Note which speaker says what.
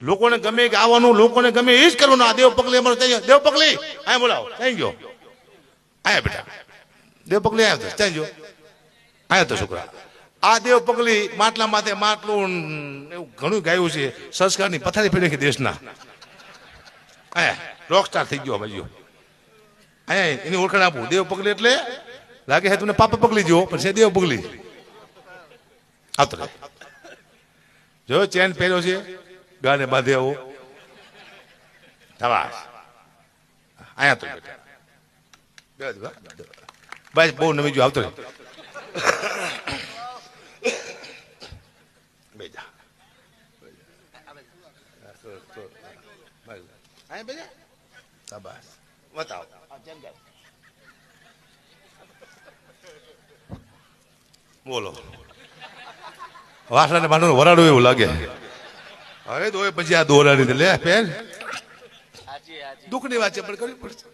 Speaker 1: લોકોને ગમે કે આવવાનું, લોકોને ગમે એ જ કરવાનું. આ દેવ પગલી અમારો ત્યાં દેવ પગલી અહીંયા બોલાવો, ત્યાં ગયો અહીંયા બેટા દેવ પગલી આવ્યો ત્યાં ગયો આવ્યો તો છોકરા. આ દેવ પગલી માટલા માથે માટલું એવું ઘણું ગાયું છે. સંસ્કારની પથારી ફેરી દેશના અહીંયા રોકસ્ટાર થઈ ગયો બાજુ. અહીંયા એની ઓળખાણ આપું. દેવ પગલી એટલે લાગે છે તમને પાપા પગલી જેવો પણ છે દેવ પગલી. આવતો રહે જો ચેન પહેર્યો છે ગાને બાંધે આવો થવા અહીંયા તો બેઠા બસ બહુ નવી જો આવતો રહે બેજા બતાવો બોલો. વાસણા ને બાંધવાનું વરાડું એવું લાગે હવે તો પછી આ દોરાની લે પેન દુઃખની વાત છે પણ કરવી પડશે.